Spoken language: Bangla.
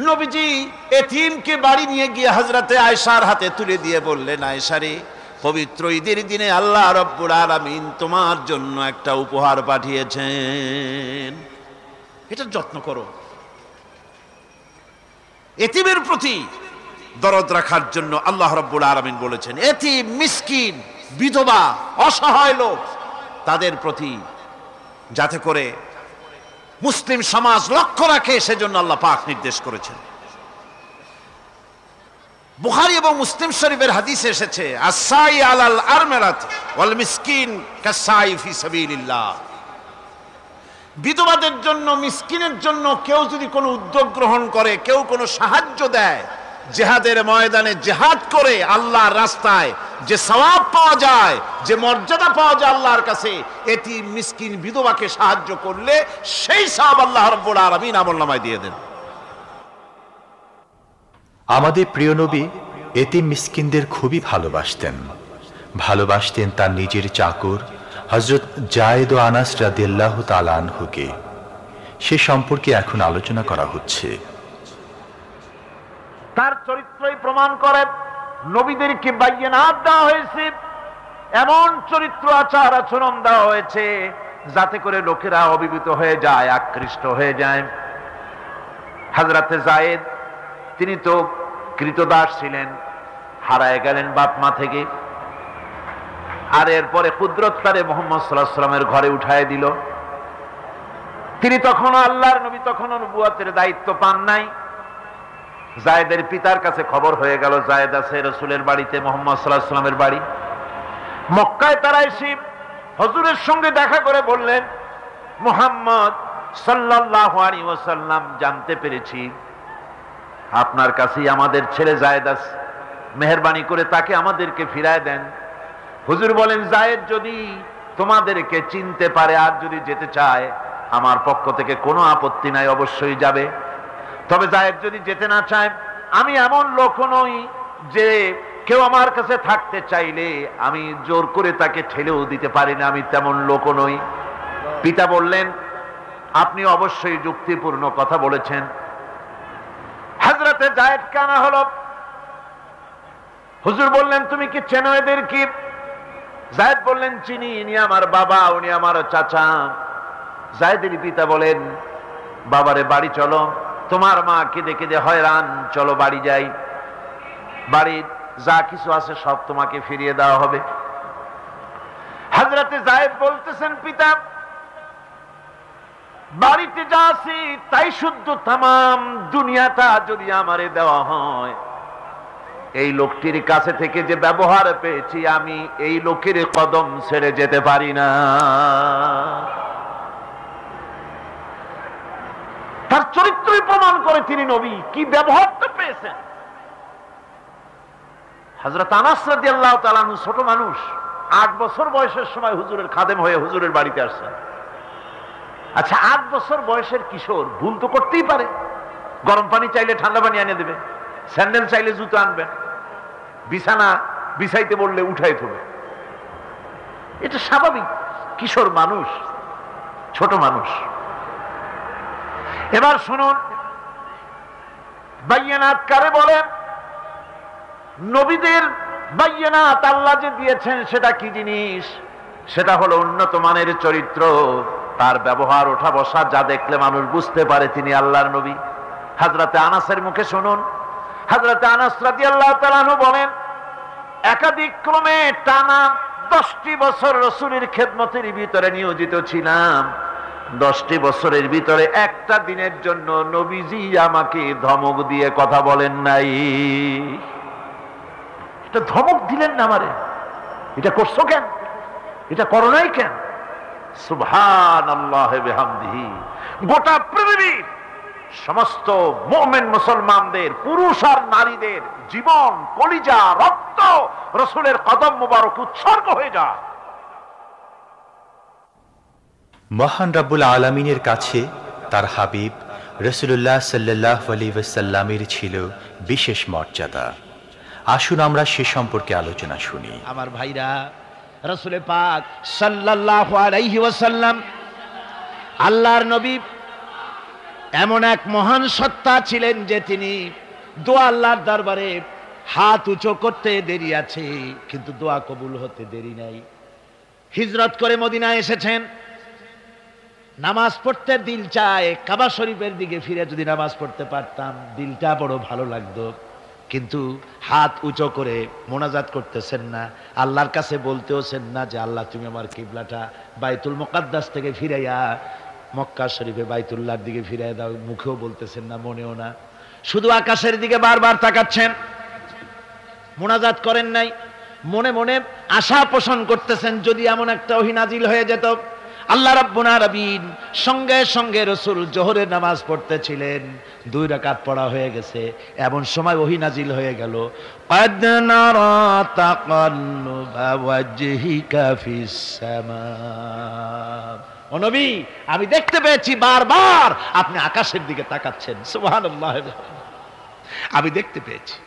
নবীজি এতিমকে বাড়ি নিয়ে গিয়ে হযরতে আয়েশার হাতে তুলে দিয়ে বললেন, আয়েশা রে, পবিত্র ঈদের দিনে আল্লাহ রাব্বুল আলামিন তোমার জন্য একটা উপহার পাঠিয়েছেন, এটার যত্ন করো। এতিমের প্রতি দরদ রাখার জন্য আল্লাহ রাব্বুল আলামিন বলেছেন, এতিম, মিসকিন, বিধবা, অসহায় লোক, তাদের প্রতি যাতে করে মুসলিম সমাজ লক্ষ্য রাখে, সেজন্য আল্লাহ পাক নির্দেশ করেছেন। বুখারী এবং মুসলিম শরীফের হাদিসে এসেছে, আস-সাই আলাল আরমালাত ওয়াল মিসকিন কাস-সাই ফি সাবিলিল্লাহ। বিধবাদের জন্য, মিসকিনের জন্য কেউ যদি কোনো উদ্যোগ গ্রহণ করে, কেউ কোনো সাহায্য দেয়, জিহাদের ময়দানে জিহাদ করে আল্লাহর রাস্তায় যে সওয়াব পাওয়া যায়, যে মর্যাদা পাওয়া যায় আল্লাহর কাছে, এতিম, মিসকিন, বিধবাকে সাহায্য করলে সেই সওয়াব আল্লাহ রাব্বুল আলামিন আমলনামায় দিয়ে দেন। আমাদের প্রিয় নবী এতিম মিসকিনদের খুবই ভালোবাসতেন তার নিজের চাকর হযরত যায়েদ ও আনাস রাদিয়াল্লাহু তাআলা আনহুকে। সে সম্পর্কে এখন আলোচনা করা হচ্ছে। তার চরিত্রই প্রমাণ করে নবীদেরকে বায়নাত দেওয়া হয়েছে, এমন চরিত্র আচার আচরণ দেওয়া হয়েছে যাতে করে লোকেরা অভিভূত হয়ে যায়, আকৃষ্ট হয়ে যায়। হযরতে যায়েদ, তিনি তো কৃতদাস ছিলেন, হারায় গেলেন বাপ মা থেকে, আর এরপরে কুদরত তারে মুহাম্মদ সাল্লাল্লাহু আলাইহি ওয়াসাল্লামের ঘরে উঠায় দিল। তিনি তখনও আল্লাহর নবী, তখনও নবুয়তের দায়িত্ব পান নাই। যায়েদের পিতার কাছে খবর হয়ে গেল যায়েদ আছে রাসূলের বাড়িতে, মুহাম্মদ সাল্লাল্লাহু আলাইহি ওয়াসাল্লামের বাড়ি। মক্কায় তারা এসে হুজুরের সঙ্গে দেখা করে বললেন, মুহাম্মদ সাল্লাল্লাহু আলাইহি ওয়াসাল্লাম, জানতে পেরেছি আপনার কাছেই আমাদের ছেলে যায়েদ আছে, মেহেরবানি করে তাকে আমাদেরকে ফিরায় দেন। হুজুর বলেন, যায়েদ যদি তোমাদেরকে চিনতে পারে আর যদি যেতে চায়, আমার পক্ষ থেকে কোনো আপত্তি নাই, অবশ্যই যাবে। তবে যায়েদ যদি যেতে না চায়, আমি এমন লোক নই যে কেউ আমার কাছে থাকতে চাইলে আমি জোর করে তাকে ঠেলেও দিতে পারি না, আমি তেমন লোক নই। পিতা বললেন, আপনি অবশ্যই যুক্তিপূর্ণ কথা বলেছেন। হযরতে যায়েদ কানা হলো। হুজুর বললেন, তুমি কি চেনো এদের? কি? যায়েদ বললেন, চিনি, ইনি আমার বাবা, উনি আমার চাচা। যায়েদের পিতা বলেন, বাবারে বাড়ি চলো, তোমার মা কেঁদে কেঁদে হয়রান, চলো বাড়ি যাই, বাড়ির যা কিছু আছে সব তোমাকে ফিরিয়ে দেওয়া হবে। হযরতে যায়েদ বলতেছেন, পিতা, বাড়িতে যা আছি তাই শুদ্ধ, তামাম দুনিয়াটা যদি আমারে দেওয়া হয়, এই লোকটির কাছে থেকে যে ব্যবহার পেয়েছি, আমি এই লোকের কদম ছেড়ে যেতে পারি না। তার চরিত্রই প্রমাণ করে তিনি নবী, কি ব্যবহারটা পেয়েছেন। হযরত আনাস রাদিয়াল্লাহু তাআলা আনহু ছোট মানুষ, 8 বছর বয়সের সময় হুজুরের খাদেম হয়ে হুজুরের বাড়িতে আসছেন। আচ্ছা, 8 বছর বয়সের কিশোর ভুল তো করতেই পারে, গরম পানি চাইলে ঠান্ডা পানি এনে দেবে, স্যান্ডেল চাইলে জুতো আনবেন, বিছানা বিছাইতে বললে উঠাই দেবে, এটা স্বাভাবিক। কিশোর মানুষ, ছোট মানুষ। এবার শুনুন, বায়নাত কারে বলেন? নবীদের বায়নাত আল্লাহ যে দিয়েছেন সেটা কি জিনিস? সেটা হলো উন্নত মানের চরিত্র, তার ব্যবহার, ওঠা বসা যা দেখলে মানুষ বুঝতে পারে তিনি আল্লাহর নবী। হযরতে আনাসের মুখে শুনুন, হযরতে আনাস রাদিয়াল্লাহু তাআলা আনহু বলেন, একাধিক ক্রমে টানা 10টি বছর রাসূলের খেদমতের ভিতরে নিয়োজিত ছিলাম। 10টি বছরের ভিতরে একটা দিনের জন্য নবীজি আমাকে ধমক দিয়ে কথা বলেন নাই। এটা ধমক দিলেন না আমারে, এটা করছো কেন, এটা করো নাই কেন? সুবহানাল্লাহ বিহামদিহি। গোটা পৃথিবীর সমস্ত মুমিন মুসলমানদের, পুরুষ আর নারীদের জীবন, কলিজা, রক্ত রাসূলের কদম মোবারক উৎসর্গ হয়ে যায়। মহান রব্বুল আলামিনের কাছে তার হাবিব রাসূলুল্লাহ সাল্লাল্লাহু আলাইহি ওয়াসাল্লামের ছিল বিশেষ মর্যাদা। আসুন আমরা সে সম্পর্কে আলোচনা শুনি। আমার ভাইরা, রাসূল পাক সাল্লাল্লাহু আলাইহি ওয়াসাল্লাম আল্লাহর নবী, এমন এক মহান সত্তা ছিলেন যে তিনি দোয়া আল্লাহর দরবারে হাত উঁচু করতে দেরি আছে, কিন্তু দোয়া কবুল হতে দেরি নাই। হিজরত করে মদিনায় এসেছেন, নামাজ পড়তে দিল চায়, কাবা শরীফের দিকে ফিরে যদি নামাজ পড়তে পারতাম দিলটা বড় ভালো লাগতো, কিন্তু হাত উঁচু করে মোনাজাত করতেছেন না, আল্লাহর কাছে বলতেওছেন না যে আল্লাহ তুমি আমার কিবলাটা বাইতুল মুকাদ্দাস থেকে ফিরাইয়া মক্কা শরীফে বাইতুল্লাহর দিকে ফিরাই দাও, মুখেও বলতেছেন না, মনেও না, শুধু আকাশের দিকে বারবার তাকাচ্ছেন, মোনাজাত করেন নাই, মনে মনে আশা পোষণ করতেছেন যদি এমন একটা ওহী নাজিল হয়ে যেত। আল্লাহ রাব্বুল আলামিন সঙ্গে সঙ্গে রাসূল জোহরের নামাজ পড়তেছিলেন, 2 রাকাত পড়া হয়ে গেছে, এমন সময় ওহী নাজিল হয়ে গেল, ক্বাদ নারা তাকাল্লুবা ওয়াজহিকা ফিস সামা। ও নবী, আমি দেখতে পেয়েছি বারবার আপনি আকাশের দিকে তাকাচ্ছেন, সুবহানাল্লাহ, আমি দেখতে পেয়েছি।